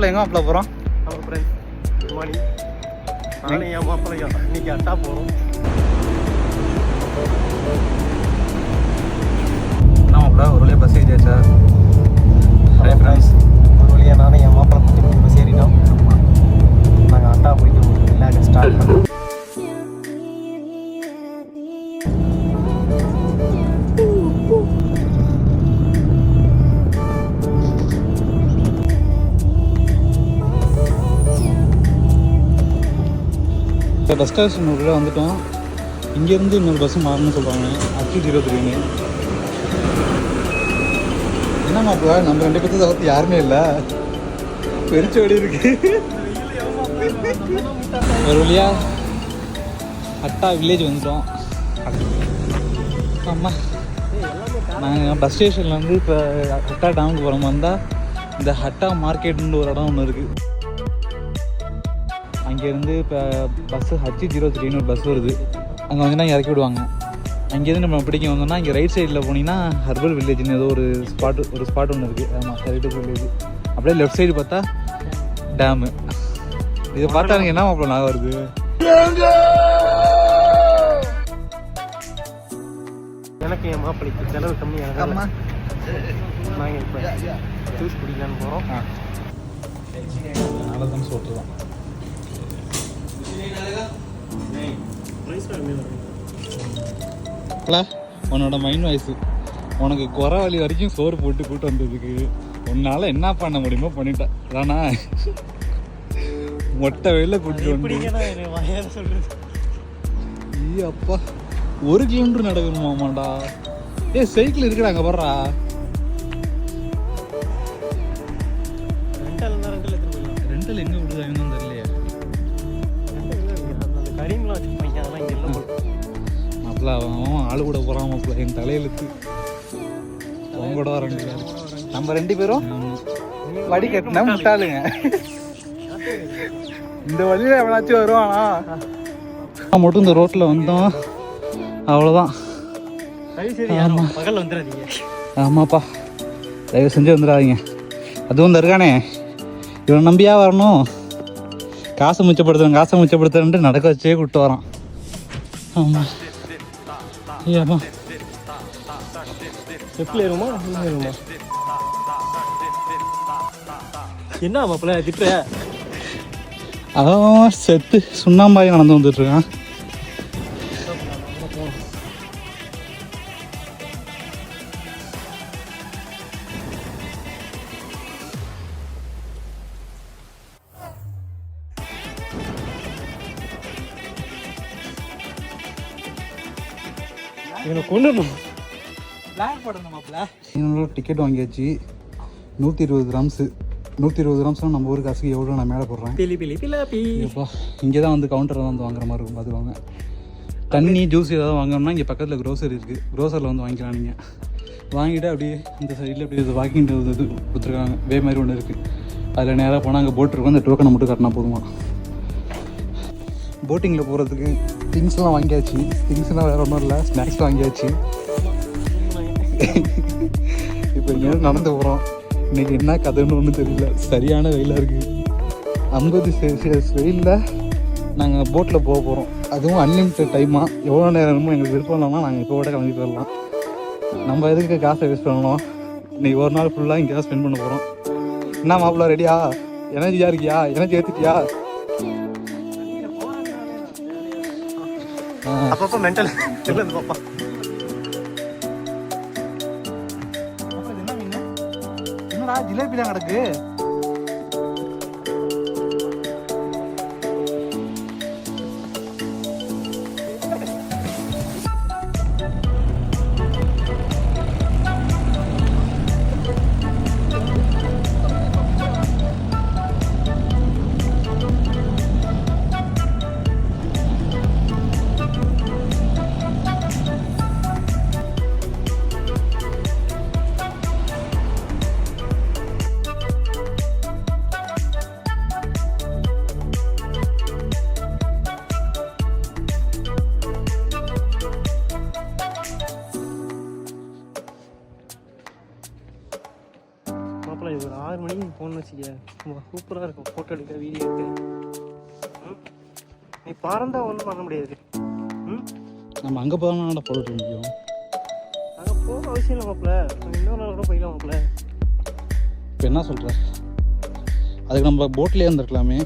எங்கே மாப்பிள்ள போகிறோம்? Hello friends, good morning. நானும் என் மாப்பிள்ளையும் இன்னைக்கு அட்டா போகிறோம். என்ன மாப்பிள்ள ஒரு வழியாக பஸ் ஏறியாச்சா? ஹலோ ஃப்ரெண்ட்ஸ், ஒரு வழியாக நானும் என் மாப்பிள்ளை குட்டி பஸ் ஏறிட்டோம். நாங்கள் அட்டா போயிட்டு உங்களுக்கு விளையாட ஸ்டார்ட் பண்ணோம். பஸ் ஸ்டேஷன் உள்ளே வந்துட்டோம். இங்கேருந்து இன்னொரு பஸ்ஸு மாறணும்னு சொல்கிறாங்க. H03. என்ன மாப்பிள்ள, நம்ம 2 பேர்த்து தவிர்த்து யாருமே இல்லை. பெருச்சு ஓடி இருக்கு. ஒரு வழியா அட்டா வில்லேஜ் வந்துட்டோம். ஆமாம், நாங்கள் பஸ் ஸ்டேஷன்லேருந்து இப்போ அட்டா டவுனுக்கு போகிற மாதிரி இருந்தால் இந்த ஹட்டா மார்க்கெட்டுன்னு ஒரு இடம் ஒன்று இருக்குது. அங்கேருந்து இப்போ பஸ்ஸு H03 ஒரு பஸ் வருது. அங்கே வந்துன்னா இறக்கி விடுவாங்க. அங்கேருந்து நம்ம பிடிக்க வந்தோம்னா இங்கே ரைட் சைடில் போனீங்கன்னா ஹர்பல் வில்லேஜ்னு ஏதோ ஒரு ஸ்பாட் ஒன்று இருக்குது. ஆமாம், ஹெரிட்டேஜ் வில்லேஜ். அப்படியே லெஃப்ட் சைடு பார்த்தா டேமு. இதை பார்த்தா எனக்கு என்ன மாப்பிள்ள நாங்கள் வருது. எனக்கு என் மாப்பிள்ளைக்கு செலவு கம்மியாக நாங்கள் இப்போ ஜூஸ் குடிக்கலான்னு போகிறோம். அதனால தான் சொல்லிட்டுதான். உன்னோட மைண்ட் வாய்ஸ் உனக்கு குறை வழி வரைக்கும் சோறு போட்டு கூட்டு வந்ததுக்கு உன்னால் என்ன பண்ண முடியுமோ பண்ணிட்டேன். அதானா மொட்டை வெயில கூட்டு வந்து சொல்லுது. அப்பா 1 கிலோமீட்டர் நடக்கணுமாமாண்டா. சைக்கிள் இருக்குடா அங்கே போடுறா. ரெண்டல் எங்கே விடுதாங்கன்னு தெரியலையே. மாப்பிள்ள அவன் ஆளு கூட போகிறான் மாப்பிள்ள. என் தலையெழுத்து அவங்க கூட வர நம்ம 2 பேரும் வடி கட்டினா முட்டாளுங்க. இந்த வழியில் எவனாச்சும் வருவானா? மட்டும் இந்த ரோட்டில் வந்தோம், அவ்வளோதான். பகல் வந்துடாதீங்க. ஆமாப்பா, தயவு செஞ்சு வந்துடாதீங்க. அதுவும் தருகானே இவன் நம்பியா வரணும். காசை மிச்சப்படுத்துறேன்ட்டு நடக்க வச்சே கூப்பிட்டு வரான். ஆமாம், ஐயாப்பா எப்படி ஏறுமா? என்ன மாப்பிள்ள திட்டுற? அதான் செத்து சுண்ணாம்பாய் நடந்து வந்துட்டுருக்கான். டிக்கெட் வாங்கியாச்சு. 120 கிராம்ஸு. 120 கிராம்ஸ்லாம் நம்ம ஊர் காசுக்கு எவ்வளோ நான் மேலே போடுறேன். இப்போ இங்கே தான் வந்து கவுண்டரில் வந்து வாங்குற மாதிரி இருக்கும். பார்த்துக்கோங்க. தண்ணி ஜூஸ் ஏதாவது வாங்கணும்னா இங்கே பக்கத்தில் க்ரோசரி இருக்குது. க்ரோசரியில் வந்து வாங்கிக்கலாம். நீங்கள் வாங்கிட்டு அப்படியே இந்த சைடில் அப்படியே இது வாக்கிங் இது கொடுத்துருக்காங்க. வே மாதிரி ஒன்று இருக்குது. அதில் நேராக போனால் அங்கே போட் இருக்கும். அந்த டோக்கனை மட்டும் கட்டினா போதுமா. போட்டிங்கில் போகிறதுக்கு திங்ஸ்லாம் வாங்கியாச்சு. திங்ஸ்லாம் வேறு ஒன்றும் இல்லை, ஸ்நாக்ஸ் வாங்கியாச்சு. இப்போ இங்கே நடந்து போகிறோம். இன்றைக்கி என்ன கதைன்னு ஒன்றும் தெரியல. சரியான வெயிலாக இருக்குது. 50 செல்சியஸ் வெயிலில் நாங்கள் போட்டில் போக போகிறோம். அதுவும் அன்லிமிட்டட் டைமாக. எவ்வளோ நேரமோ எங்களுக்கு விருப்பம் இல்லாமல் நாங்கள் இப்போ கூட கிளம்பி போயிடலாம். நம்ம எதுக்கு காசை வேஸ்ட் பண்ணணும்? இன்றைக்கி ஒரு நாள் ஃபுல்லாக இங்கே தான் ஸ்பெண்ட் பண்ண போகிறோம். என்ன மாப்பிள்ள, ரெடியா? எனர்ஜியாக இருக்கியா? எனர்ஜி ஏற்றிட்டியா? அப்பப்போ மென்டல் பாப்பா. என்னடா ஜிலேபிலாம் கிடக்கு? போனோம்னு வச்சுக்க சூப்பராக இருக்கும் ஃபோட்டோ எடுக்க வீடியோ எடுக்க. நீ பறந்தா ஒன்றும் பண்ண முடியாது. நம்ம அங்கே போனால் ஃபோட்டோ எடுக்க முடியும். அங்கே போக அவசியம் இல்லை மாப்பிள்ள, இன்னொரு நாள் கூட போயிடலாம் மாப்பிள்ள. இப்போ என்ன சொல்கிற? அதுக்கு நம்ம போட்லேயே இருந்திருக்கலாமே.